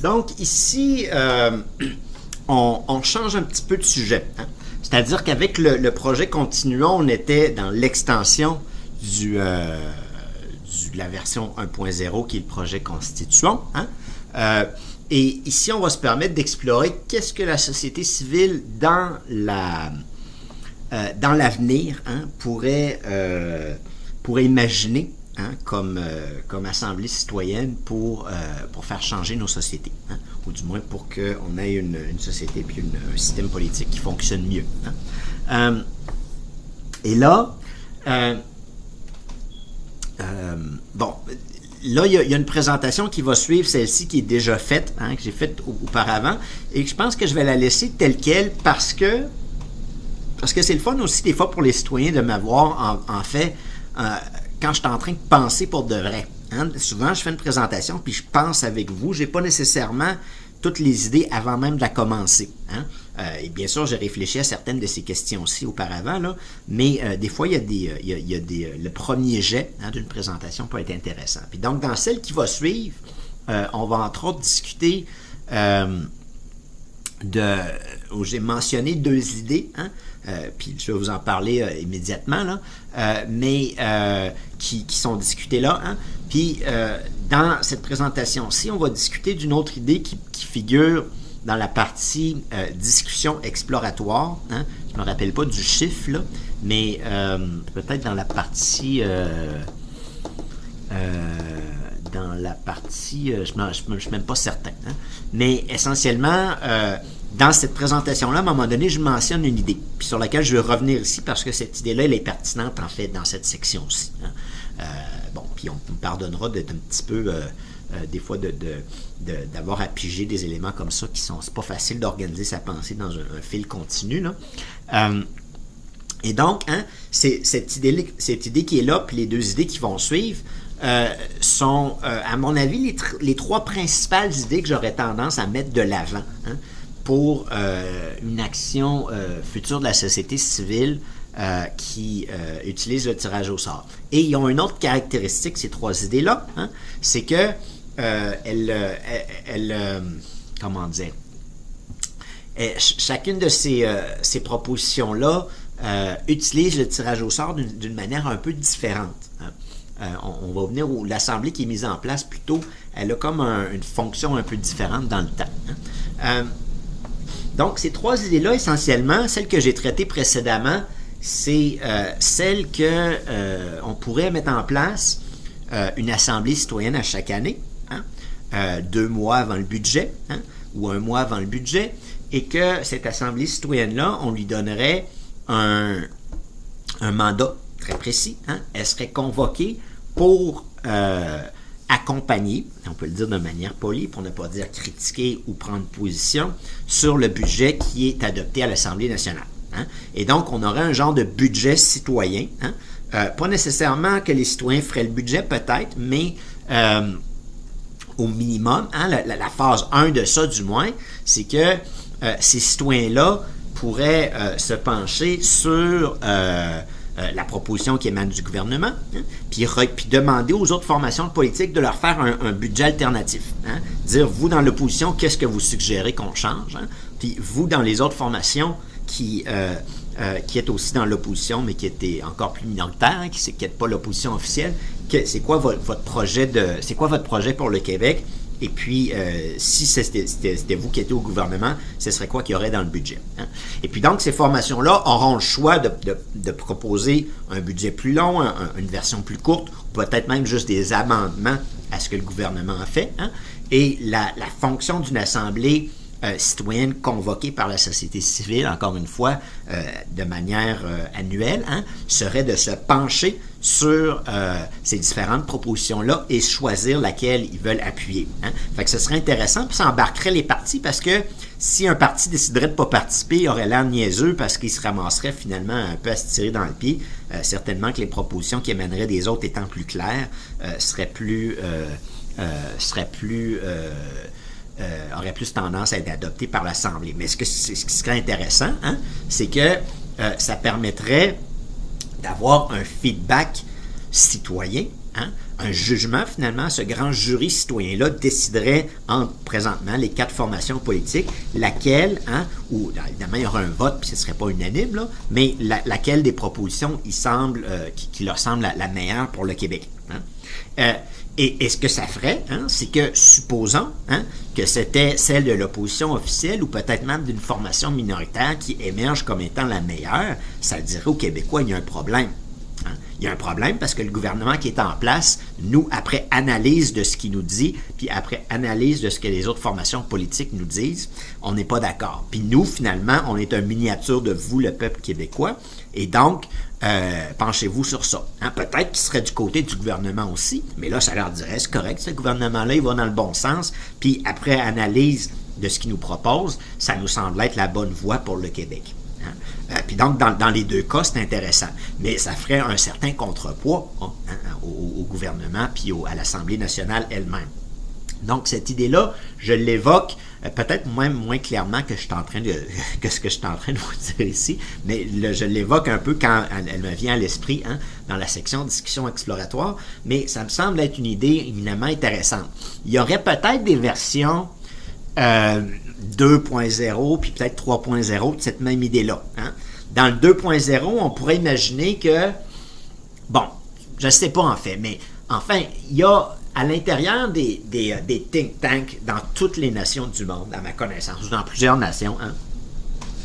Donc, ici, on change un petit peu de sujet. Hein? C'est-à-dire qu'avec le projet Continuons, on était dans l'extension de la version 1.0 qui est le projet Constituant. Hein? Et ici, on va se permettre d'explorer qu'est-ce que la société civile dans l'avenir pourrait imaginer comme assemblée citoyenne pour faire changer nos sociétés, ou du moins pour qu'on ait une société puis un système politique qui fonctionne mieux. Et là, bon, là, il y a une présentation qui va suivre celle-ci qui est déjà faite, que j'ai faite auparavant, et je pense que je vais la laisser telle qu'elle parce que c'est le fun aussi des fois pour les citoyens de m'avoir en fait quand je suis en train de penser pour de vrai. Hein? Souvent, je fais une présentation puis je pense avec vous. Je n'ai pas nécessairement toutes les idées avant même de la commencer. Hein? Et bien sûr, j'ai réfléchi à certaines de ces questions-ci auparavant, là, mais des fois, le premier jet d'une présentation peut être intéressant. Puis donc, dans celle qui va suivre, on va entre autres discuter où j'ai mentionné deux idées, puis je vais vous en parler immédiatement, là, mais qui sont discutées là. Hein? Puis dans cette présentation-ci, on va discuter d'une autre idée qui figure dans la partie discussion exploratoire. Hein? Je ne me rappelle pas du chiffre, là, mais peut-être dans la partie... je ne suis même pas certain. Hein? Mais essentiellement, dans cette présentation-là, à un moment donné, je mentionne une idée, puis sur laquelle je vais revenir ici parce que cette idée-là, elle est pertinente, en fait, dans cette section-ci. Hein? Bon, puis on me pardonnera d'être un petit peu, des fois, d'avoir à piger des éléments comme ça qui sont... C'est pas facile d'organiser sa pensée dans un fil continu, là. Et donc, hein, cette idée qui est là, puis les deux idées qui vont suivre, sont, à mon avis, les trois principales idées que j'aurais tendance à mettre de l'avant pour une action future de la société civile qui utilise le tirage au sort. Et ils ont une autre caractéristique, ces trois idées-là, c'est que comment dire, chacune de ces propositions-là utilise le tirage au sort d'une manière un peu différente. On va venir où l'Assemblée qui est mise en place, plutôt, elle a comme une fonction un peu différente dans le temps. Donc, ces trois idées-là, essentiellement, celles que j'ai traitées précédemment, c'est celles qu'on pourrait mettre en place une Assemblée citoyenne à chaque année, 2 mois avant le budget, ou 1 mois avant le budget, et que cette Assemblée citoyenne-là, on lui donnerait un mandat très précis. Elle serait convoquée pour accompagner, on peut le dire de manière polie, pour ne pas dire critiquer ou prendre position, sur le budget qui est adopté à l'Assemblée nationale. Et donc, on aurait un genre de budget citoyen. Pas nécessairement que les citoyens feraient le budget, peut-être, mais au minimum, la phase 1 de ça, du moins, c'est que ces citoyens-là pourraient se pencher sur la proposition qui émane du gouvernement, puis demander aux autres formations politiques de leur faire un budget alternatif. Dire, vous, dans l'opposition, qu'est-ce que vous suggérez qu'on change? Puis vous, dans les autres formations qui est aussi dans l'opposition, mais qui était encore plus minoritaire, qui n'est pas l'opposition officielle, c'est quoi votre projet pour le Québec? Et puis, si c'était vous qui étiez au gouvernement, ce serait quoi qu'il y aurait dans le budget? Et puis donc, ces formations-là auront le choix de proposer un budget plus long, une version plus courte, ou peut-être même juste des amendements à ce que le gouvernement a fait. Et la fonction d'une assemblée citoyenne convoquée par la société civile, encore une fois, de manière annuelle, serait de se pencher sur ces différentes propositions-là et choisir laquelle ils veulent appuyer. Fait que ce serait intéressant, puis ça embarquerait les partis, parce que si un parti déciderait de ne pas participer, il aurait l'air niaiseux parce qu'il se ramasserait finalement un peu à se tirer dans le pied. Certainement que les propositions qui émaneraient des autres étant plus claires aurait plus tendance à être adopté par l'Assemblée. Mais ce qui serait intéressant, c'est que ça permettrait d'avoir un feedback citoyen, un jugement, finalement, ce grand jury citoyen-là déciderait entre, présentement, les 4 formations politiques, laquelle, ou évidemment, il y aura un vote, puis ce ne serait pas unanime, là, mais laquelle des propositions qui leur semble la meilleure pour le Québec. Et ce que ça ferait, c'est que, supposons que c'était celle de l'opposition officielle ou peut-être même d'une formation minoritaire qui émerge comme étant la meilleure, ça dirait aux Québécois, il y a un problème. Il y a un problème parce que le gouvernement qui est en place, nous, après analyse de ce qu'il nous dit, puis après analyse de ce que les autres formations politiques nous disent, on n'est pas d'accord. Puis nous, finalement, on est une miniature de vous, le peuple québécois, et donc, penchez-vous sur ça. Peut-être qu'il serait du côté du gouvernement aussi, mais là, ça leur dirait, c'est correct, ce gouvernement-là, il va dans le bon sens, puis après analyse de ce qu'il nous propose, ça nous semble être la bonne voie pour le Québec. Puis donc, dans les 2 cas, c'est intéressant. Mais ça ferait un certain contrepoids au gouvernement puis à l'Assemblée nationale elle-même. Donc, cette idée-là, je l'évoque peut-être moins clairement que ce que je suis en train de vous dire ici, mais je l'évoque un peu quand elle me vient à l'esprit dans la section discussion exploratoire, mais ça me semble être une idée éminemment intéressante. Il y aurait peut-être des versions 2.0 puis peut-être 3.0 de cette même idée-là. Dans le 2.0, on pourrait imaginer que, bon, je ne sais pas en fait, mais enfin, il y a à l'intérieur des think tanks dans toutes les nations du monde, à ma connaissance, ou dans plusieurs nations,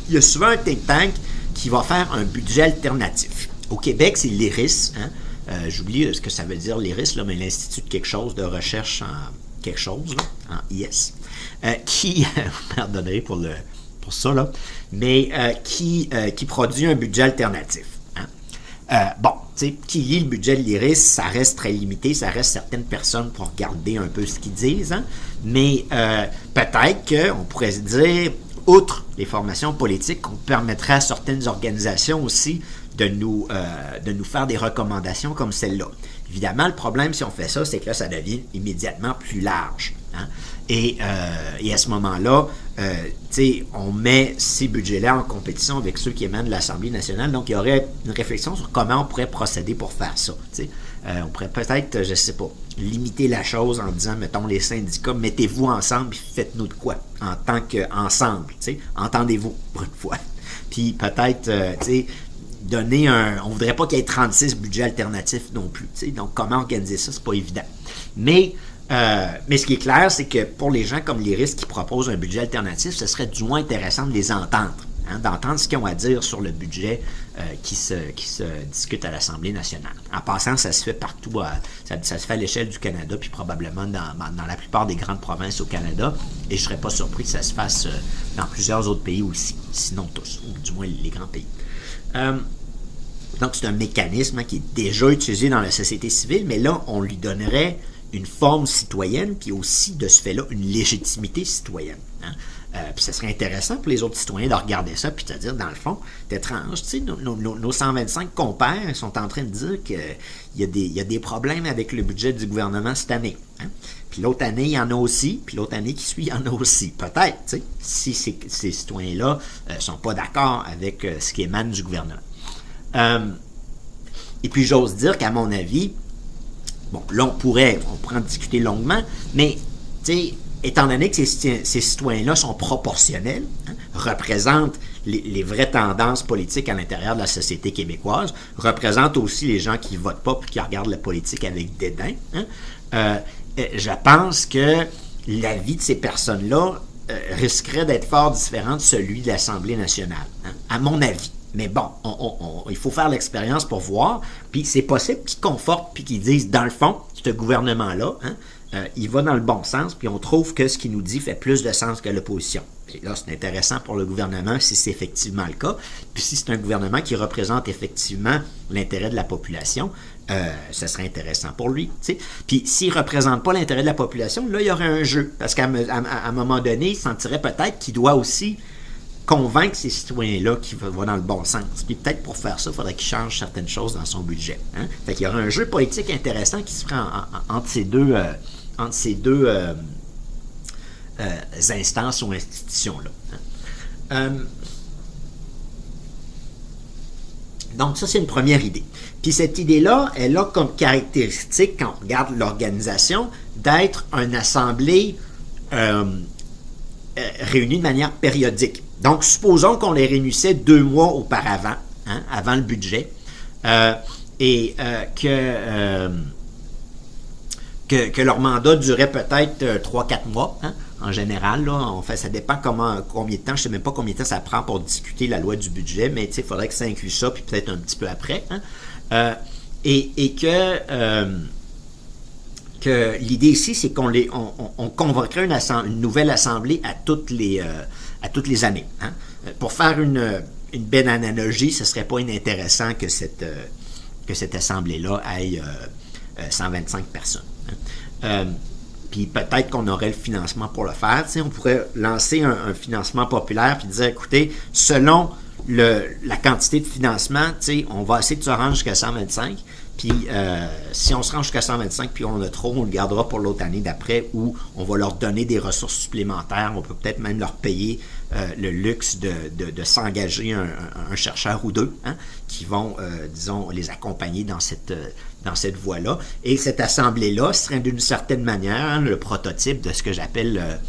il y a souvent un think tank qui va faire un budget alternatif. Au Québec, c'est l'IRIS. J'oublie ce que ça veut dire l'IRIS, là, mais l'Institut de quelque chose de recherche en quelque chose, là, en IS, qui, vous pardonnerez pour ça, là, mais qui produit un budget alternatif. Bon, tu sais, qui lit le budget de l'IRIS, ça reste très limité, ça reste certaines personnes pour regarder un peu ce qu'ils disent, mais peut-être qu'on pourrait se dire, outre les formations politiques, qu'on permettrait à certaines organisations aussi de nous faire des recommandations comme celle-là. Évidemment, le problème, si on fait ça, c'est que là, ça devient immédiatement plus large. Et à ce moment-là, on met ces budgets-là en compétition avec ceux qui émanent de l'Assemblée nationale. Donc, il y aurait une réflexion sur comment on pourrait procéder pour faire ça. On pourrait peut-être, je ne sais pas, limiter la chose en disant, mettons, les syndicats, mettez-vous ensemble et faites-nous de quoi en tant qu'ensemble. Entendez-vous pour une fois. Puis peut-être, donner on voudrait pas qu'il y ait 36 budgets alternatifs non plus. Donc, comment organiser ça, c'est pas évident. Mais ce qui est clair, c'est que pour les gens comme l'IRIS qui proposent un budget alternatif, ce serait du moins intéressant de les entendre, d'entendre ce qu'ils ont à dire sur le budget qui se discute à l'Assemblée nationale. En passant, ça se fait partout, ça se fait à l'échelle du Canada, puis probablement dans la plupart des grandes provinces au Canada, et je ne serais pas surpris que ça se fasse dans plusieurs autres pays aussi, sinon tous, ou du moins les grands pays. Donc, c'est un mécanisme qui est déjà utilisé dans la société civile, mais là, on lui donnerait une forme citoyenne, puis aussi, de ce fait-là, une légitimité citoyenne. Puis ça serait intéressant pour les autres citoyens de regarder ça, puis de dire, dans le fond, c'est étrange, nos 125 compères sont en train de dire qu'il y a des problèmes avec le budget du gouvernement cette année. Puis l'autre année, il y en a aussi, puis l'autre année qui suit, il y en a aussi. Peut-être, si ces citoyens-là ne sont pas d'accord avec ce qui émane du gouvernement. Et puis, j'ose dire qu'à mon avis, bon, là, on pourrait en discuter longuement, mais, étant donné que ces citoyens-là sont proportionnels, représentent les vraies tendances politiques à l'intérieur de la société québécoise, représentent aussi les gens qui ne votent pas et qui regardent la politique avec dédain, je pense que l'avis de ces personnes-là risquerait d'être fort différent de celui de l'Assemblée nationale, à mon avis. Mais bon, il faut faire l'expérience pour voir, puis c'est possible qu'ils confortent puis qu'ils disent, dans le fond, ce gouvernement-là, il va dans le bon sens, puis on trouve que ce qu'il nous dit fait plus de sens que l'opposition. Et là, c'est intéressant pour le gouvernement si c'est effectivement le cas, puis si c'est un gouvernement qui représente effectivement l'intérêt de la population, ça serait intéressant pour lui. Puis s'il ne représente pas l'intérêt de la population, là, il y aurait un jeu, parce qu'à un moment donné, il sentirait peut-être qu'il doit aussi convaincre ces citoyens-là qui vont dans le bon sens. Puis peut-être pour faire ça, il faudrait qu'il change certaines choses dans son budget. Fait qu'il y aurait un jeu politique intéressant qui se ferait entre ces deux instances ou institutions-là. Donc, ça, c'est une première idée. Puis cette idée-là, elle a comme caractéristique, quand on regarde l'organisation, d'être une assemblée réunie de manière périodique. Donc, supposons qu'on les réunissait 2 mois auparavant, hein, avant le budget, et que leur mandat durait peut-être 3-4 mois, hein, en général. Là, ça dépend combien de temps, je ne sais même pas combien de temps ça prend pour discuter la loi du budget, mais il faudrait que ça inclue ça, puis peut-être un petit peu après. Hein, et que l'idée ici, c'est qu'on convoquerait une nouvelle assemblée à toutes les années. Hein. Pour faire une belle analogie, ce ne serait pas inintéressant que cette assemblée-là aille 125 personnes. Hein. Puis peut-être qu'on aurait le financement pour le faire. T'sais, on pourrait lancer un financement populaire puis dire, écoutez, selon la quantité de financement, on va essayer de se rendre jusqu'à 125. Puis si on se rend jusqu'à 125 puis on a trop, on le gardera pour l'autre année d'après ou on va leur donner des ressources supplémentaires. On peut peut-être même leur payer le luxe de s'engager un chercheur ou deux, hein, qui vont, disons, les accompagner dans cette voie-là. Et cette assemblée-là serait d'une certaine manière, hein, le prototype de ce que j'appelle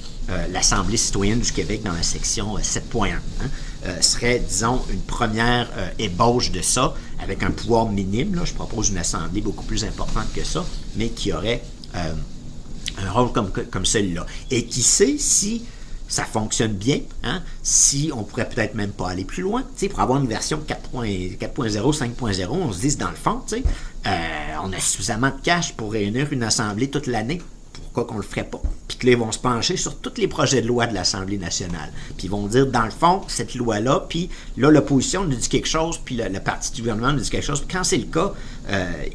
l'Assemblée citoyenne du Québec dans la section 7.1. Hein, serait, disons, une première ébauche de ça, avec un pouvoir minime. Là, je propose une assemblée beaucoup plus importante que ça, mais qui aurait un rôle comme celui-là. Et qui sait si ça fonctionne bien, hein, si on pourrait peut-être même pas aller plus loin, pour avoir une version 4.0, 5.0, on se dit, dans le fond, on a suffisamment de cash pour réunir une assemblée toute l'année. Pourquoi qu'on le ferait pas? Puis que là, ils vont se pencher sur tous les projets de loi de l'Assemblée nationale. Puis ils vont dire, dans le fond, cette loi-là, puis là, l'opposition nous dit quelque chose, puis le parti du gouvernement nous dit quelque chose. Puis quand c'est le cas,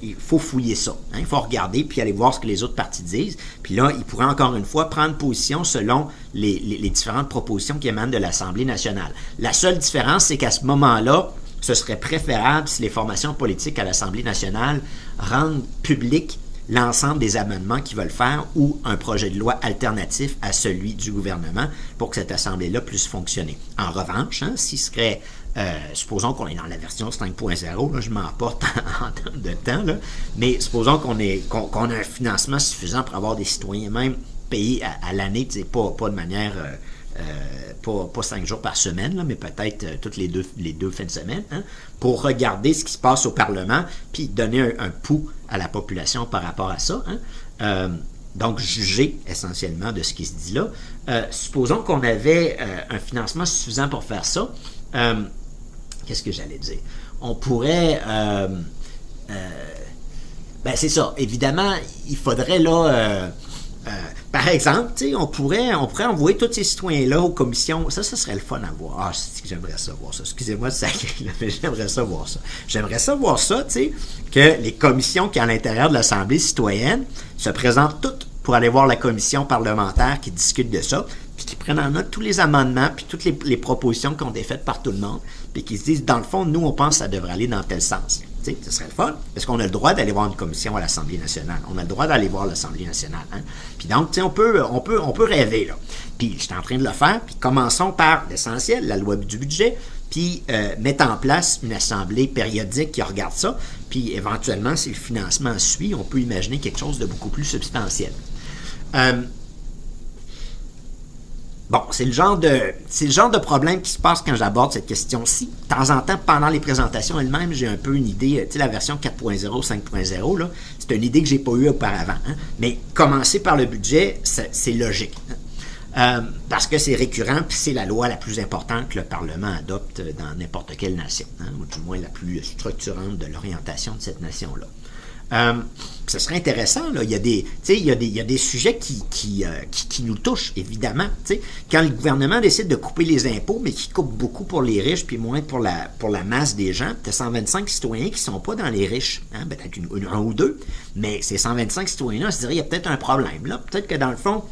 il faut fouiller ça. Hein? Il faut regarder, puis aller voir ce que les autres partis disent. Puis là, ils pourraient encore une fois prendre position selon les différentes propositions qui émanent de l'Assemblée nationale. La seule différence, c'est qu'à ce moment-là, ce serait préférable si les formations politiques à l'Assemblée nationale rendent public l'ensemble des amendements qu'ils veulent faire ou un projet de loi alternatif à celui du gouvernement pour que cette assemblée-là puisse fonctionner. En revanche, hein, s'il serait, supposons qu'on est dans la version 5.0, là, je m'emporte en termes de temps, là, mais supposons qu'on a un financement suffisant pour avoir des citoyens même payés à l'année, pas de manière... pas 5 jours par semaine, là, mais peut-être toutes les deux fins de semaine, hein, pour regarder ce qui se passe au Parlement, puis donner un pouls à la population par rapport à ça. Hein. Donc, juger essentiellement de ce qui se dit là. Supposons qu'on avait un financement suffisant pour faire ça. Qu'est-ce que j'allais dire? On pourrait... c'est ça. Évidemment, il faudrait là... par exemple, on pourrait envoyer tous ces citoyens-là aux commissions. Ça serait le fun à voir. Ah, j'aimerais ça voir ça. Excusez-moi de sacrer, mais j'aimerais ça voir ça. J'aimerais ça voir ça, que les commissions qui, à l'intérieur de l'Assemblée citoyenne, se présentent toutes pour aller voir la commission parlementaire qui discute de ça, puis qui prennent en note tous les amendements, puis toutes les propositions qui ont été faites par tout le monde, puis qui se disent, dans le fond, nous, on pense que ça devrait aller dans tel sens. Ce serait le fun, parce qu'on a le droit d'aller voir une commission à l'Assemblée nationale. On a le droit d'aller voir l'Assemblée nationale. Hein? Puis donc, on peut rêver, là. Puis, je suis en train de le faire, puis commençons par l'essentiel, la loi du budget, puis mettre en place une assemblée périodique qui regarde ça, puis éventuellement, si le financement suit, on peut imaginer quelque chose de beaucoup plus substantiel. Bon, c'est le genre de problème qui se passe quand j'aborde cette question-ci. De temps en temps, pendant les présentations elles-mêmes, j'ai un peu une idée, la version 4.0, 5.0, là, c'est une idée que j'ai pas eue auparavant. Hein, mais commencer par le budget, c'est logique. Hein, parce que c'est récurrent, puis c'est la loi la plus importante que le Parlement adopte dans n'importe quelle nation, hein, ou du moins la plus structurante de l'orientation de cette nation-là. Ce serait intéressant, là. Il y a des sujets qui nous touchent, évidemment. T'sais. Quand le gouvernement décide de couper les impôts, mais qui coupe beaucoup pour les riches, puis moins pour la masse des gens, tu as 125 citoyens qui ne sont pas dans les riches. Hein? Peut-être un ou deux, mais ces 125 citoyens-là, on se dirait, il y a peut-être un problème. Là. Peut-être que dans le fond,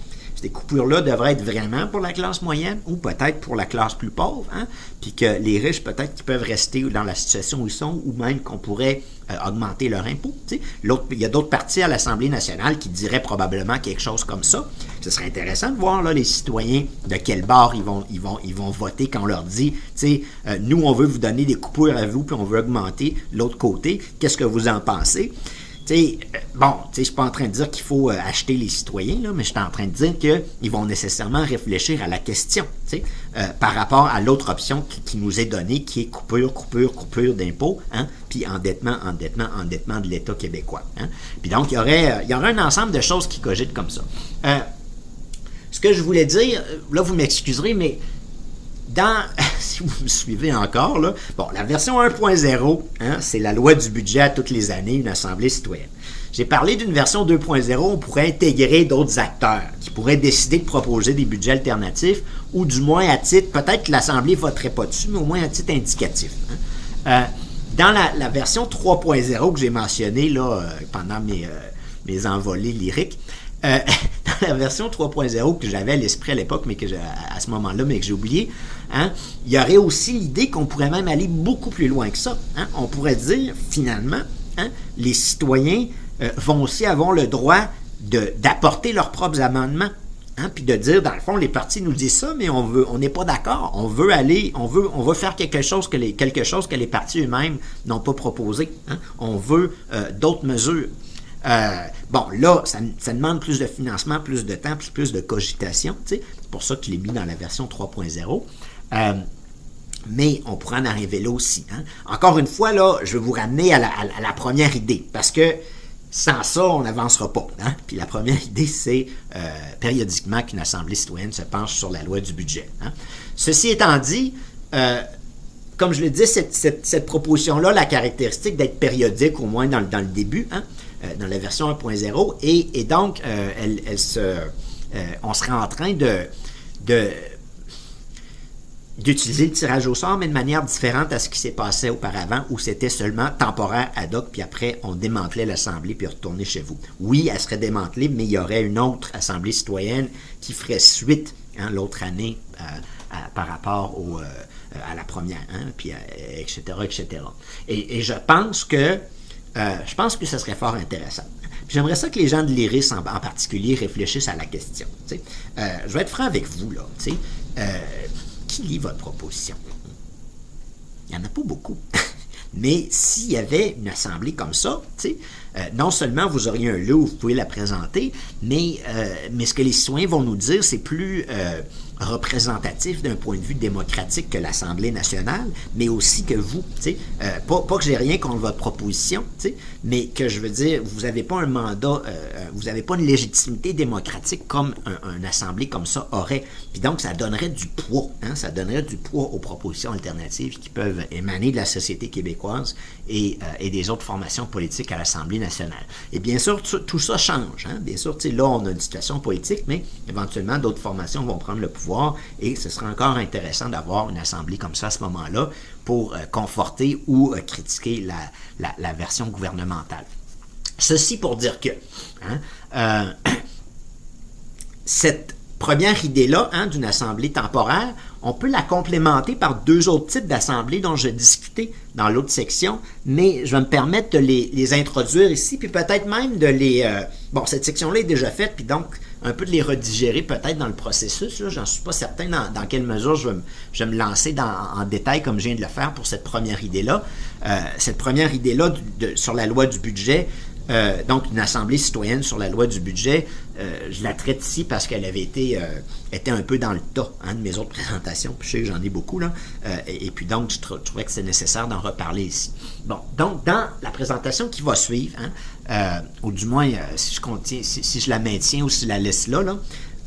ces coupures-là devraient être vraiment pour la classe moyenne ou peut-être pour la classe plus pauvre, hein, puis que les riches, peut-être qu'ils peuvent rester dans la situation où ils sont, ou même qu'on pourrait augmenter leur impôt. Il y a d'autres partis à l'Assemblée nationale qui diraient probablement quelque chose comme ça. Ce serait intéressant de voir là, les citoyens de quel bord ils vont voter quand on leur dit, nous, on veut vous donner des coupures à vous, puis on veut augmenter l'autre côté. Qu'est-ce que vous en pensez? Je ne suis pas en train de dire qu'il faut acheter les citoyens, là, mais je suis en train de dire qu'ils vont nécessairement réfléchir à la question, par rapport à l'autre option qui nous est donnée, qui est coupure d'impôts, hein, puis endettement de l'État québécois. Hein. Puis donc, il y aurait un ensemble de choses qui cogitent comme ça. Ce que je voulais dire, là, vous m'excuserez, mais si vous me suivez encore, là, la version 1.0, hein, c'est la loi du budget à toutes les années, une assemblée citoyenne. J'ai parlé d'une version 2.0, on pourrait intégrer d'autres acteurs qui pourraient décider de proposer des budgets alternatifs, ou du moins à titre, peut-être que l'Assemblée ne voterait pas dessus, mais au moins à titre indicatif. Hein. Dans la version 3.0 que j'ai mentionnée là, pendant mes envolées lyriques, dans la version 3.0 que j'avais à l'esprit à l'époque, mais à ce moment-là, mais que j'ai oublié, hein, il y aurait aussi l'idée qu'on pourrait même aller beaucoup plus loin que ça. Hein. On pourrait dire, finalement, hein, les citoyens vont aussi avoir le droit d'apporter leurs propres amendements. Hein, puis de dire, dans le fond, les partis nous disent ça, mais on n'est pas d'accord. On veut faire quelque chose que les partis eux-mêmes n'ont pas proposé. Hein. On veut d'autres mesures. Là, ça demande plus de financement, plus de temps, plus de cogitation. C'est pour ça que je l'ai mis dans la version 3.0. Mais on pourra en arriver là aussi. Hein. Encore une fois, là, je vais vous ramener à la première idée, parce que sans ça, on n'avancera pas. Hein. Puis la première idée, c'est périodiquement qu'une Assemblée citoyenne se penche sur la loi du budget. Hein. Ceci étant dit, comme je le dis, cette proposition-là, la caractéristique d'être périodique, au moins dans le début, hein, dans la version 1.0, et donc, on serait en train d'utiliser le tirage au sort, mais de manière différente à ce qui s'est passé auparavant, où c'était seulement temporaire ad hoc, puis après, on démantelait l'Assemblée, puis retournait chez vous. Oui, elle serait démantelée, mais il y aurait une autre Assemblée citoyenne qui ferait suite, hein, l'autre année par rapport à la première, hein, puis etc., etc. Et je pense que ce serait fort intéressant. Puis j'aimerais ça que les gens de l'IRIS en particulier réfléchissent à la question. Je vais être franc avec vous, là. Qui lit votre proposition? Il n'y en a pas beaucoup. Mais s'il y avait une assemblée comme ça, non seulement vous auriez un lot où vous pouvez la présenter, mais ce que les citoyens vont nous dire, c'est plus représentatif d'un point de vue démocratique que l'Assemblée nationale, mais aussi que vous. Pas que j'ai rien contre votre proposition, mais que je veux dire, vous n'avez pas un mandat, vous n'avez pas une légitimité démocratique comme une assemblée comme ça aurait. Puis donc, ça donnerait du poids. Hein, ça donnerait du poids aux propositions alternatives qui peuvent émaner de la société québécoise et des autres formations politiques à l'Assemblée nationale. Et bien sûr, tout ça change. Hein? Bien sûr, là, on a une situation politique, mais éventuellement, d'autres formations vont prendre le pouvoir et ce sera encore intéressant d'avoir une assemblée comme ça à ce moment-là pour conforter ou critiquer la version gouvernementale. Ceci pour dire que cette première idée-là, hein, d'une assemblée temporaire, on peut la complémenter par deux autres types d'assemblées dont je discutais dans l'autre section, mais je vais me permettre de les introduire ici, puis peut-être même de les... cette section-là est déjà faite, puis donc un peu de les redigérer peut-être dans le processus. Là, j'en suis pas certain dans quelle mesure je vais me lancer en détail comme je viens de le faire pour cette première idée-là. Cette première idée-là sur la loi du budget, donc une assemblée citoyenne sur la loi du budget, je la traite ici parce qu'elle avait était un peu dans le tas, hein, de mes autres présentations, puis je sais que j'en ai beaucoup, là, et puis donc je trouvais que c'est nécessaire d'en reparler ici. Bon, donc dans la présentation qui va suivre, hein, ou du moins si je la maintiens ou si je la laisse là,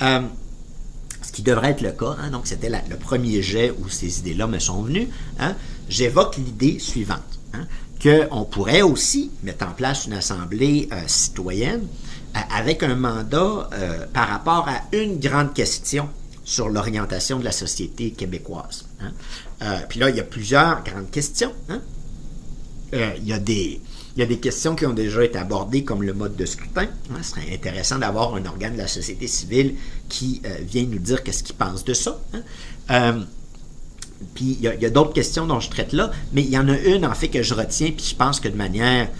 ce qui devrait être le cas, hein, donc c'était le premier jet où ces idées-là me sont venues, hein, j'évoque l'idée suivante, hein, qu'on pourrait aussi mettre en place une assemblée citoyenne avec un mandat par rapport à une grande question sur l'orientation de la société québécoise. Hein. Puis là, il y a plusieurs grandes questions. Hein. Il y a des Il y a des questions qui ont déjà été abordées, comme le mode de scrutin. Ce serait intéressant d'avoir un organe de la société civile qui vient nous dire qu'est-ce qu'il pense de ça. Puis il y a d'autres questions dont je traite là, mais il y en a une, en fait, que je retiens, puis je pense que de manière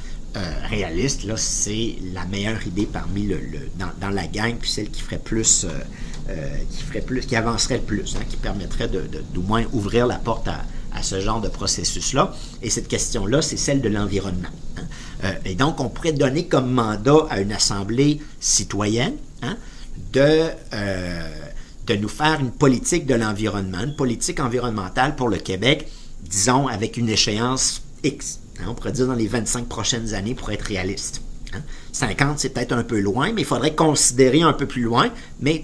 réaliste, là, c'est la meilleure idée parmi dans la gang, puis celle qui ferait plus, qui avancerait le plus, qui permettrait d'au moins ouvrir la porte à ce genre de processus-là. Et cette question-là, c'est celle de l'environnement. Et donc, on pourrait donner comme mandat à une assemblée citoyenne de nous faire une politique de l'environnement, une politique environnementale pour le Québec, disons, avec une échéance X. On pourrait dire dans les 25 prochaines années pour être réaliste. 50, c'est peut-être un peu loin, mais il faudrait considérer un peu plus loin, mais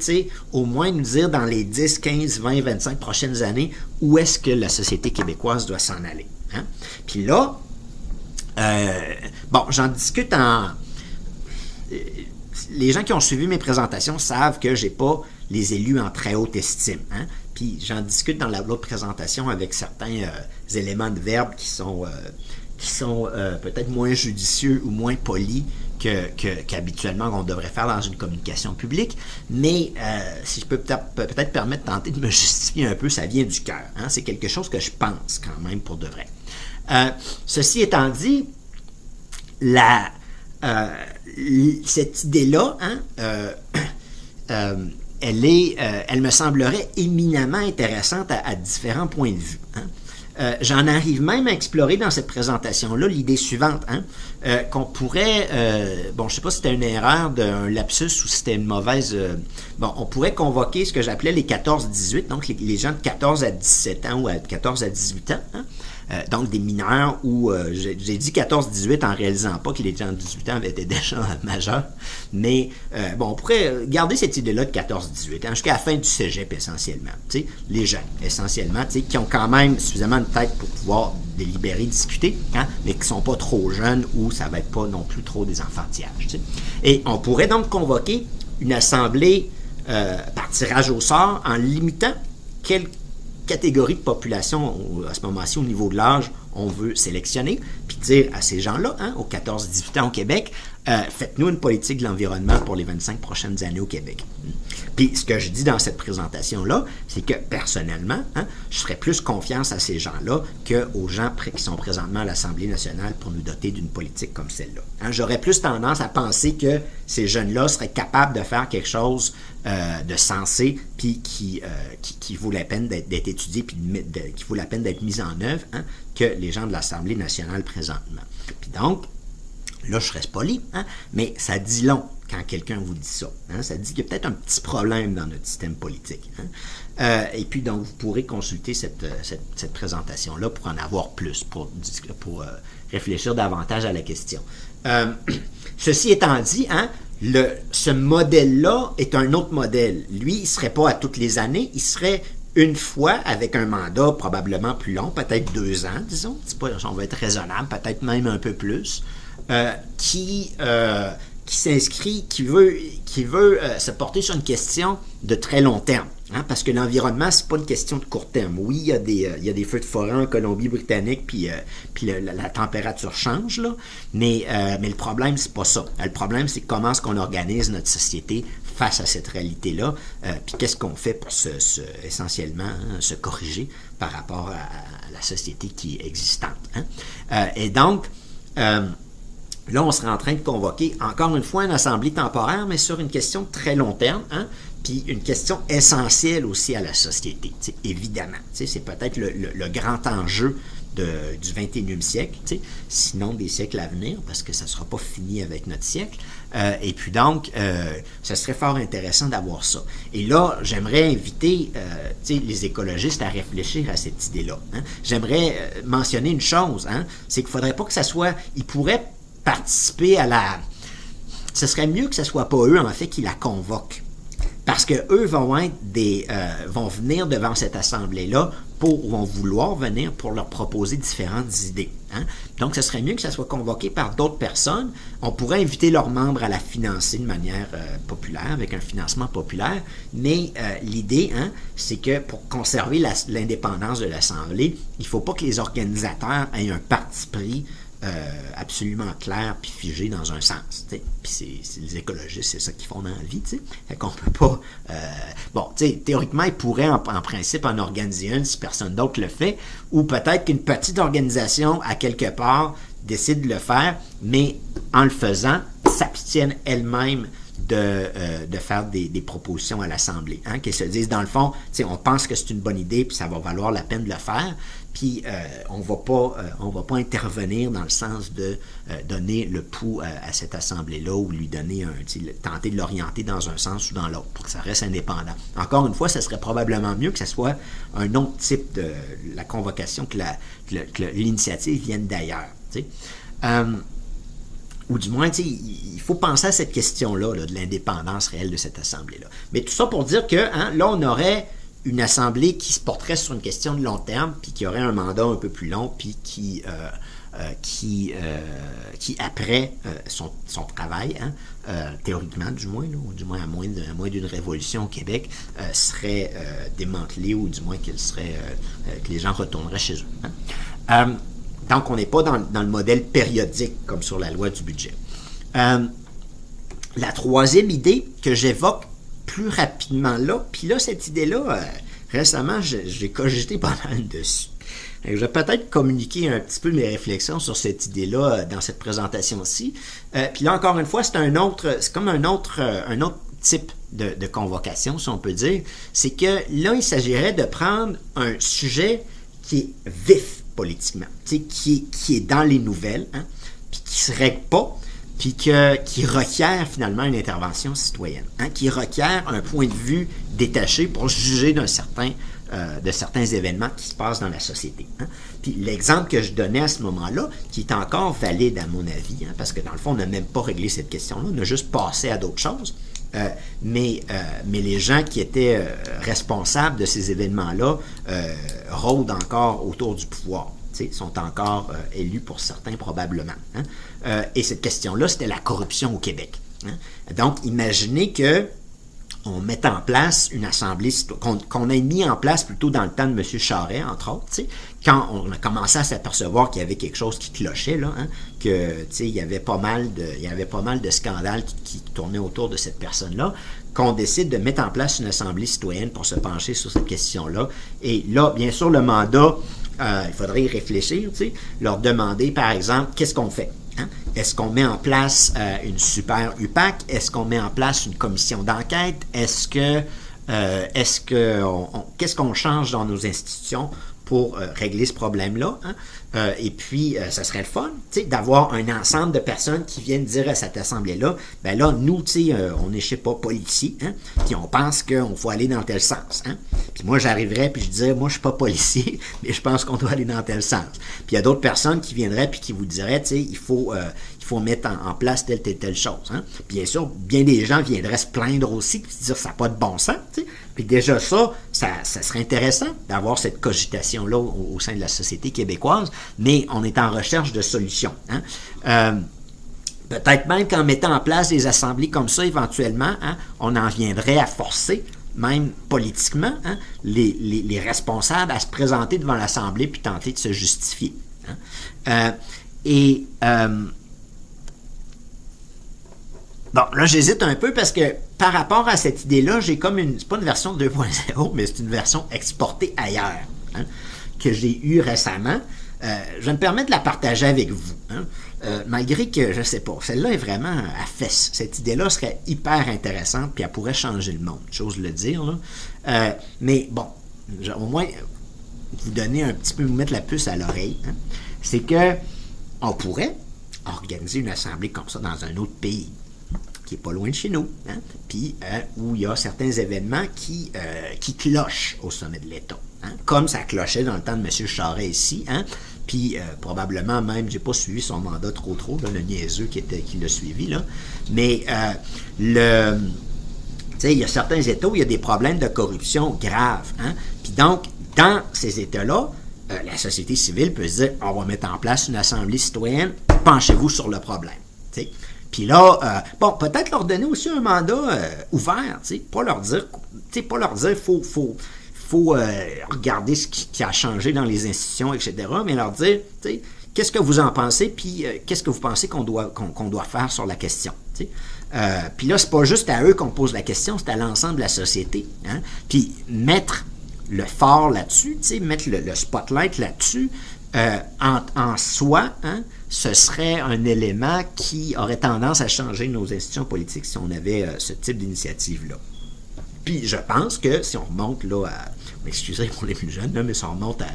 au moins nous dire dans les 10, 15, 20, 25 prochaines années où est-ce que la société québécoise doit s'en aller. Puis là, j'en discute les gens qui ont suivi mes présentations savent que j'ai pas les élus en très haute estime. Puis j'en discute dans l'autre présentation avec certains éléments de verbe qui sont peut-être moins judicieux ou moins polis qu'habituellement on devrait faire dans une communication publique. Mais si je peux peut-être permettre de tenter de me justifier un peu, ça vient du cœur. C'est quelque chose que je pense quand même pour de vrai. Ceci étant dit, cette idée-là, elle me semblerait éminemment intéressante à différents points de vue. J'en arrive même à explorer dans cette présentation-là l'idée suivante, qu'on pourrait, je ne sais pas si c'était une erreur, un lapsus ou si c'était une mauvaise... on pourrait convoquer ce que j'appelais les 14-18, donc les gens de 14 à 17 ans ou à 14 à 18 ans, donc des mineurs où j'ai dit 14-18 en réalisant pas que les gens de 18 ans avaient été déjà majeurs, mais on pourrait garder cette idée-là de 14-18 jusqu'à la fin du cégep essentiellement, les jeunes essentiellement, qui ont quand même suffisamment de tête pour pouvoir délibérer, discuter, mais qui ne sont pas trop jeunes ou ça va être pas non plus trop des enfantillages. Et on pourrait donc convoquer une assemblée par tirage au sort en limitant quelle catégorie de population à ce moment-ci au niveau de l'âge on veut sélectionner, puis dire à ces gens-là, aux 14-18 ans au Québec, faites-nous une politique de l'environnement pour les 25 prochaines années au Québec. Puis ce que je dis dans cette présentation-là, c'est que personnellement, je ferais plus confiance à ces gens-là qu'aux gens qui sont présentement à l'Assemblée nationale pour nous doter d'une politique comme celle-là. J'aurais plus tendance à penser que ces jeunes-là seraient capables de faire quelque chose de sensé, puis qui vaut la peine d'être étudié, puis qui vaut la peine d'être mis en œuvre, que les gens de l'Assemblée nationale présentement. Puis donc, là, je reste poli, mais ça dit long quand quelqu'un vous dit ça. Ça dit qu'il y a peut-être un petit problème dans notre système politique. Et puis, donc, vous pourrez consulter cette présentation-là pour en avoir plus, pour réfléchir davantage à la question. Ceci étant dit, ce modèle-là est un autre modèle. Lui, il ne serait pas à toutes les années, il serait une fois avec un mandat probablement plus long, peut-être 2 ans, disons, on va être raisonnable, peut-être même un peu plus, qui s'inscrit, qui veut se porter sur une question de très long terme. Parce que l'environnement, c'est pas une question de court terme. Oui, il y a des feux de forêt en Colombie-Britannique, puis la température change, là, mais le problème, c'est pas ça. Le problème, c'est comment est-ce qu'on organise notre société face à cette réalité-là, puis qu'est-ce qu'on fait pour essentiellement se corriger par rapport à la société qui est existante. Et donc, là, on serait en train de convoquer, encore une fois, une assemblée temporaire, mais sur une question de très long terme, puis une question essentielle aussi à la société, évidemment. C'est peut-être le grand enjeu du 21e siècle, sinon des siècles à venir, parce que ça ne sera pas fini avec notre siècle. Et puis donc, ça serait fort intéressant d'avoir ça. Et là, j'aimerais inviter les écologistes à réfléchir à cette idée-là. J'aimerais mentionner une chose, c'est qu'il ne faudrait pas que ça soit... Ils pourraient participer ce serait mieux que ce ne soit pas eux, en fait, qui la convoquent. Parce qu'eux vont venir devant cette assemblée-là vont vouloir venir pour leur proposer différentes idées. Donc, ce serait mieux que ça soit convoqué par d'autres personnes. On pourrait inviter leurs membres à la financer de manière populaire, avec un financement populaire. Mais l'idée, c'est que pour conserver l'indépendance de l'Assemblée, il ne faut pas que les organisateurs aient un parti pris absolument clair puis figé dans un sens. T'sais. Puis c'est les écologistes, c'est ça qu'ils font dans la vie. T'sais. Fait qu'on peut pas... bon, théoriquement, ils pourraient en principe en organiser une si personne d'autre le fait, ou peut-être qu'une petite organisation à quelque part décide de le faire, mais en le faisant, s'abstiennent elles-mêmes de faire des propositions à l'Assemblée. Hein, qu'ils se disent, dans le fond, on pense que c'est une bonne idée, puis ça va valoir la peine de le faire, puis on va pas intervenir dans le sens de donner le pouls à cette Assemblée-là ou lui donner tenter de l'orienter dans un sens ou dans l'autre pour que ça reste indépendant. Encore une fois, ce serait probablement mieux que ce soit un autre type de la convocation, que l'initiative vienne d'ailleurs. Ou du moins, il faut penser à cette question-là de l'indépendance réelle de cette Assemblée-là. Mais tout ça pour dire que là, on aurait une Assemblée qui se porterait sur une question de long terme, puis qui aurait un mandat un peu plus long, puis qui après son travail, théoriquement du moins, là, ou du moins à moins d'une révolution au Québec, serait démantelé, ou du moins que les gens retourneraient chez eux. Donc, on n'est pas dans le modèle périodique, comme sur la loi du budget. La troisième idée que j'évoque plus rapidement là, puis là, cette idée-là, récemment, j'ai cogité pas mal dessus. Je vais peut-être communiquer un petit peu mes réflexions sur cette idée-là dans cette présentation-ci. Puis là, encore une fois, c'est comme un autre type de convocation, si on peut dire. C'est que là, il s'agirait de prendre un sujet qui est vif politiquement, qui est dans les nouvelles, puis qui se règle pas, puis qui requiert finalement une intervention citoyenne, qui requiert un point de vue détaché pour juger de certains événements qui se passent dans la société. Puis l'exemple que je donnais à ce moment-là, qui est encore valide à mon avis, parce que dans le fond, on n'a même pas réglé cette question-là, on a juste passé à d'autres choses, mais les gens qui étaient responsables de ces événements-là rôdent encore autour du pouvoir. Sont encore élus pour certains probablement. Et cette question-là, c'était la corruption au Québec. Donc, imaginez que on mette en place une assemblée, qu'on ait mis en place plutôt dans le temps de M. Charest, entre autres, quand on a commencé à s'apercevoir qu'il y avait quelque chose qui clochait, là, il y avait pas mal de scandales qui tournaient autour de cette personne-là, qu'on décide de mettre en place une assemblée citoyenne pour se pencher sur cette question-là. Et là, bien sûr, le mandat, il faudrait y réfléchir, leur demander, par exemple, qu'est-ce qu'on fait? Est-ce qu'on met en place une super UPAC? Est-ce qu'on met en place une commission d'enquête? Qu'est-ce qu'on change dans nos institutions pour régler ce problème-là? Et puis, ça serait le fun, d'avoir un ensemble de personnes qui viennent dire à cette assemblée-là, ben là, nous, on est, je sais pas, policiers, puis on pense qu'il faut aller dans tel sens. Puis moi, j'arriverais, puis je dirais, moi, je suis pas policier, mais je pense qu'on doit aller dans tel sens. Puis il y a d'autres personnes qui viendraient, puis qui vous diraient, il faut mettre en place telle chose. Bien sûr, bien des gens viendraient se plaindre aussi, puis se dire, ça n'a pas de bon sens, Puis déjà ça serait intéressant d'avoir cette cogitation-là au sein de la société québécoise, mais on est en recherche de solutions. Peut-être même qu'en mettant en place des assemblées comme ça, éventuellement, on en viendrait à forcer, même politiquement, les responsables à se présenter devant l'Assemblée puis tenter de se justifier. Bon, là, j'hésite un peu parce que par rapport à cette idée-là, j'ai comme c'est pas une version 2.0, mais c'est une version exportée ailleurs, que j'ai eue récemment. Je vais me permettre de la partager avec vous. Malgré que, je sais pas, celle-là est vraiment à fesse. Cette idée-là serait hyper intéressante, puis elle pourrait changer le monde, j'ose le dire. Là. Mais bon, au moins, vous donner un petit peu, vous mettre la puce à l'oreille. C'est que on pourrait organiser une assemblée comme ça dans un autre pays, qui n'est pas loin de chez nous, puis où il y a certains événements qui clochent au sommet de l'État, comme ça clochait dans le temps de M. Charest ici, puis probablement même, j'ai pas suivi son mandat trop, là, le niaiseux qui l'a suivi, là, mais il y a certains États où il y a des problèmes de corruption graves, puis donc, dans ces États-là, la société civile peut se dire, on va mettre en place une assemblée citoyenne, penchez-vous sur le problème, t'sais. Puis là, peut-être leur donner aussi un mandat ouvert, pas leur dire, faut regarder ce qui a changé dans les institutions, etc., mais leur dire, qu'est-ce que vous en pensez, puis qu'est-ce que vous pensez qu'on doit faire sur la question, tu sais? Puis là, c'est pas juste à eux qu'on pose la question, c'est à l'ensemble de la société. Hein? Puis mettre le phare là-dessus, tu sais, mettre le spotlight là-dessus, en soi, hein, ce serait un élément qui aurait tendance à changer nos institutions politiques si on avait ce type d'initiative-là. Puis je pense que si on remonte là à, m'excusez pour les plus jeunes, là, mais si on remonte à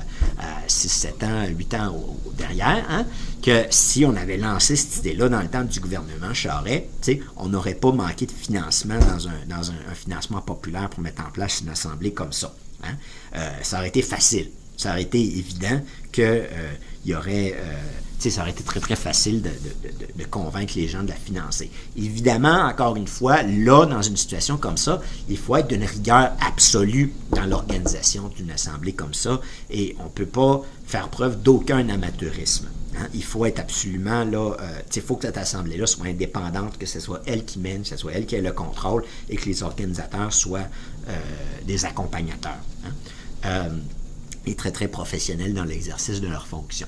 6, 7 ans, 8 ans derrière, hein, que si on avait lancé cette idée-là dans le temps du gouvernement Charest, on n'aurait pas manqué de financement dans un financement populaire pour mettre en place une assemblée comme ça. Hein. Ça aurait été facile. Ça aurait été évident que il y aurait... ça aurait été très, très facile de convaincre les gens de la financer. Évidemment, encore une fois, là, dans une situation comme ça, il faut être d'une rigueur absolue dans l'organisation d'une assemblée comme ça, et on ne peut pas faire preuve d'aucun amateurisme. Hein? Il faut être absolument, là, il faut que cette assemblée-là soit indépendante, que ce soit elle qui mène, que ce soit elle qui ait le contrôle, et que les organisateurs soient des accompagnateurs. Hein? Et très, très professionnels dans l'exercice de leurs fonctions.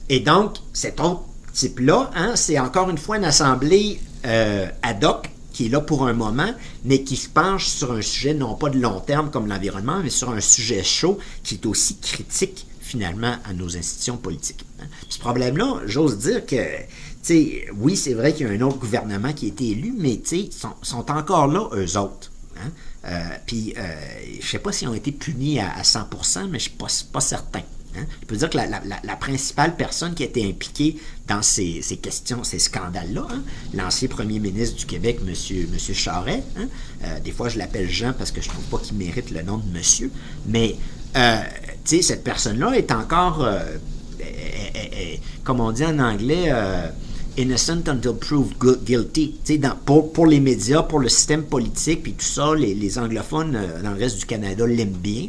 Et donc, cet autre type-là, hein, c'est encore une fois une assemblée ad hoc qui est là pour un moment, mais qui se penche sur un sujet non pas de long terme comme l'environnement, mais sur un sujet chaud qui est aussi critique finalement à nos institutions politiques. Hein. Ce problème-là, j'ose dire que, oui, c'est vrai qu'il y a un autre gouvernement qui a été élu, mais sont encore là, eux autres. Hein. Puis, je ne sais pas s'ils ont été punis à 100%, mais je ne suis pas certain. Hein? Je peux dire que la principale personne qui a été impliquée dans ces questions, ces scandales-là, hein, l'ancien premier ministre du Québec, M. Charest, hein, des fois je l'appelle Jean parce que je ne trouve pas qu'il mérite le nom de monsieur, mais cette personne-là est encore, comme on dit en anglais, innocent until proved guilty. Pour les médias, pour le système politique, puis tout ça, les anglophones dans le reste du Canada l'aiment bien,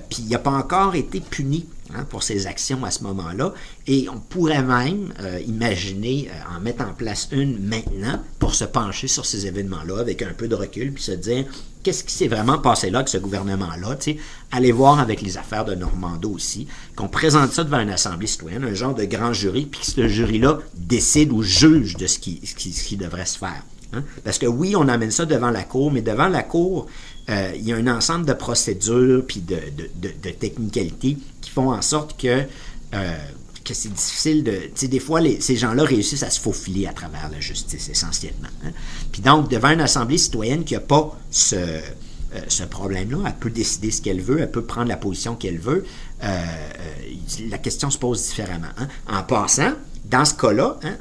puis il n'a pas encore été puni pour ses actions à ce moment-là. Et on pourrait même imaginer en mettre en place une maintenant pour se pencher sur ces événements-là avec un peu de recul, puis se dire qu'est-ce qui s'est vraiment passé là avec ce gouvernement-là. Aller voir avec les affaires de Normando aussi, qu'on présente ça devant une assemblée citoyenne, un genre de grand jury, puis que ce jury-là décide ou juge de ce qui devrait se faire. Hein? Parce que oui, on amène ça devant la Cour, mais devant la Cour, il y a un ensemble de procédures puis de technicalités qui font en sorte que c'est difficile de... des fois, ces gens-là réussissent à se faufiler à travers la justice, essentiellement. Hein? Puis donc, devant une assemblée citoyenne qui n'a pas ce problème-là, elle peut décider ce qu'elle veut, elle peut prendre la position qu'elle veut, la question se pose différemment. Hein? En passant, dans ce cas-là, hein,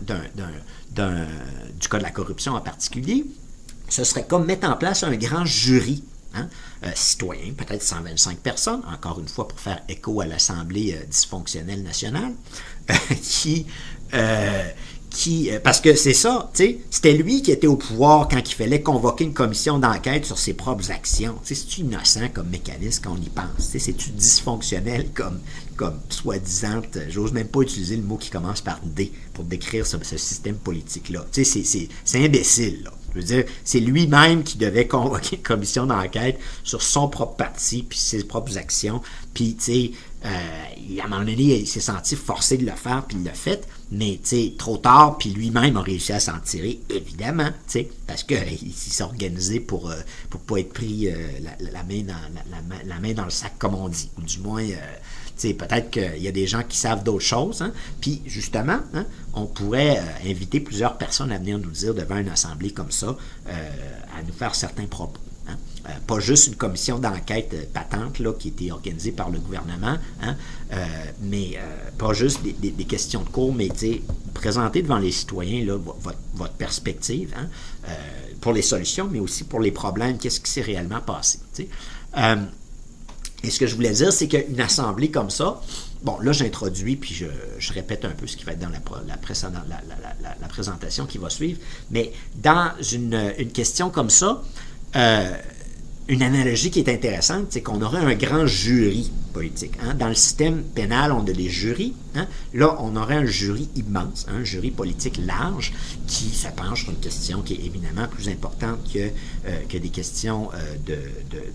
du cas de la corruption en particulier, ce serait comme mettre en place un grand jury, hein, citoyen, peut-être 125 personnes, encore une fois pour faire écho à l'Assemblée dysfonctionnelle nationale, parce que c'est ça, c'était lui qui était au pouvoir quand il fallait convoquer une commission d'enquête sur ses propres actions. C'est-tu innocent comme mécanisme quand on y pense? C'est-tu dysfonctionnel comme soi-disant, j'ose même pas utiliser le mot qui commence par D pour décrire ce système politique-là. C'est imbécile, là. Je veux dire, c'est lui-même qui devait convoquer une commission d'enquête sur son propre parti, puis ses propres actions. Puis, à un moment donné, il s'est senti forcé de le faire, puis il l'a fait. Mais, trop tard, puis lui-même a réussi à s'en tirer, évidemment, parce qu'il s'est organisé pour pas être pris la main dans le sac, comme on dit. Ou du moins... peut-être qu'il y a des gens qui savent d'autres choses. Hein? Puis, justement, hein, on pourrait inviter plusieurs personnes à venir nous dire devant une assemblée comme ça, à nous faire certains propos. Hein? Pas juste une commission d'enquête patente là, qui a été organisée par le gouvernement, hein? Mais pas juste des questions de cours, mais présenter devant les citoyens là, votre perspective, hein? Pour les solutions, mais aussi pour les problèmes, qu'est-ce qui s'est réellement passé. Et ce que je voulais dire, c'est qu'une assemblée comme ça, bon, là, j'introduis, puis je répète un peu ce qui va être dans la présentation qui va suivre, mais dans une question comme ça, une analogie qui est intéressante, c'est qu'on aurait un grand jury, politique. Hein. Dans le système pénal, on a des jurys. Hein. Là, on aurait un jury immense, un jury politique large, qui se penche sur une question qui est éminemment plus importante que des questions de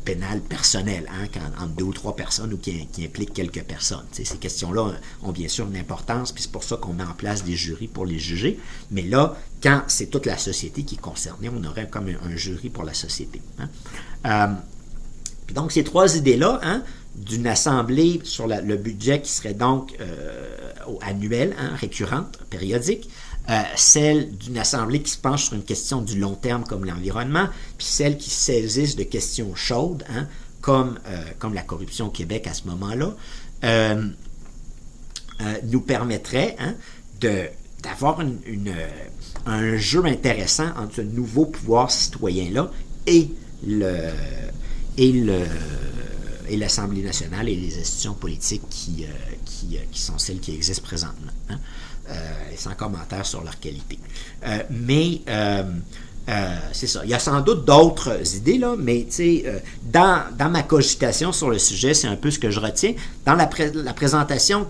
pénal personnelles, hein, entre 2 ou 3 personnes ou qui impliquent quelques personnes. T'sais, ces questions-là ont bien sûr une importance, puis c'est pour ça qu'on met en place des jurys pour les juger. Mais là, quand c'est toute la société qui est concernée, on aurait comme un jury pour la société. Hein. Puis donc, ces 3 idées-là, hein, d'une assemblée sur le budget qui serait donc annuelle, hein, récurrente, périodique, celle d'une assemblée qui se penche sur une question du long terme comme l'environnement, puis celle qui saisisse de questions chaudes, hein, comme la corruption au Québec à ce moment-là, nous permettrait, hein, d'avoir un jeu intéressant entre ce nouveau pouvoir citoyen-là et l'Assemblée nationale et les institutions politiques qui sont celles qui existent présentement. Hein? Sans commentaire sur leur qualité. Mais c'est ça. Il y a sans doute d'autres idées, là, mais dans ma cogitation sur le sujet, c'est un peu ce que je retiens. Dans la présentation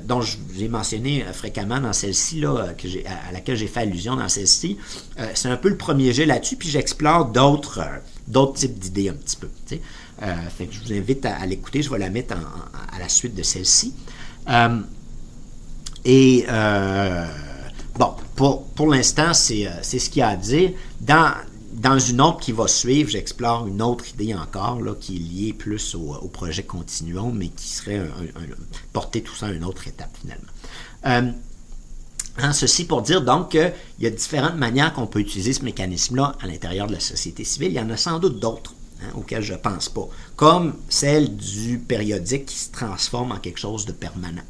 dont j'ai mentionné fréquemment dans celle-ci, là, à laquelle j'ai fait allusion dans celle-ci, c'est un peu le premier jet là-dessus, puis j'explore d'autres types d'idées un petit peu. Fait que je vous invite à l'écouter, je vais la mettre à la suite de celle-ci. Bon, pour l'instant, c'est ce qu'il y a à dire. Dans une autre qui va suivre, j'explore une autre idée encore, là, qui est liée plus au projet Continuons, mais qui serait porter tout ça à une autre étape, finalement. Ceci pour dire donc qu'il y a différentes manières qu'on peut utiliser ce mécanisme-là à l'intérieur de la société civile. Il y en a sans doute d'autres, hein, auxquelles je ne pense pas, comme celle du périodique qui se transforme en quelque chose de permanent.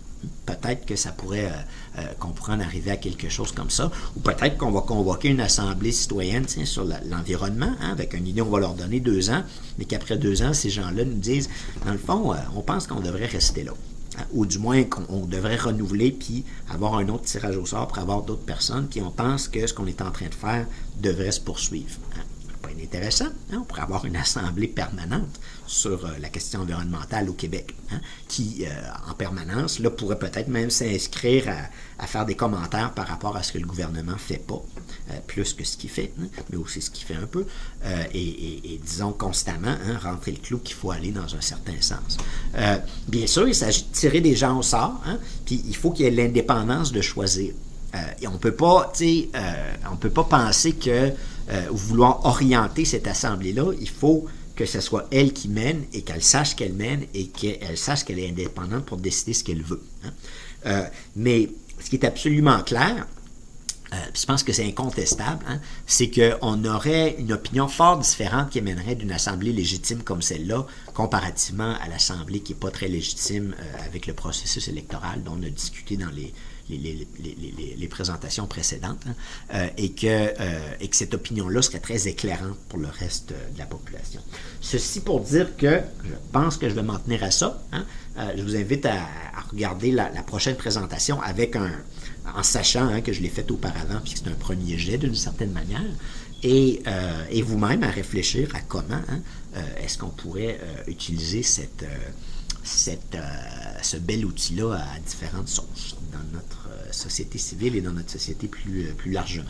Peut-être que ça pourrait, qu'on pourrait en arriver à quelque chose comme ça, ou peut-être qu'on va convoquer une assemblée citoyenne sur l'environnement, hein, avec une idée, on va leur donner 2 ans, mais qu'après 2 ans, ces gens-là nous disent, dans le fond, on pense qu'on devrait rester là. Ou du moins qu'on devrait renouveler puis avoir un autre tirage au sort pour avoir d'autres personnes qui pensent que ce qu'on est en train de faire devrait se poursuivre. Hein. Pas intéressant, hein? On pourrait avoir une assemblée permanente sur la question environnementale au Québec, hein, qui, en permanence, là, pourrait peut-être même s'inscrire à faire des commentaires par rapport à ce que le gouvernement ne fait pas, plus que ce qu'il fait, hein, mais aussi ce qu'il fait un peu, et disons constamment, hein, rentrer le clou qu'il faut aller dans un certain sens. Bien sûr, il s'agit de tirer des gens au sort, hein, puis il faut qu'il y ait l'indépendance de choisir. Et on peut pas penser que vouloir orienter cette assemblée-là, il faut que ce soit elle qui mène et qu'elle sache qu'elle mène et qu'elle sache qu'elle est indépendante pour décider ce qu'elle veut. Hein. Mais ce qui est absolument clair, je pense que c'est incontestable, hein, c'est qu'on aurait une opinion fort différente qui émènerait d'une assemblée légitime comme celle-là, comparativement à l'assemblée qui n'est pas très légitime avec le processus électoral dont on a discuté dans les présentations précédentes, hein, et que cette opinion-là serait très éclairante pour le reste de la population. Ceci pour dire que je pense que je vais m'en tenir à ça. Hein. Je vous invite à regarder la prochaine présentation en sachant, hein, que je l'ai faite auparavant puis que c'est un premier jet d'une certaine manière, et vous-même à réfléchir à comment, hein, est-ce qu'on pourrait utiliser ce bel outil-là à différentes sources dans notre société civile et dans notre société plus largement.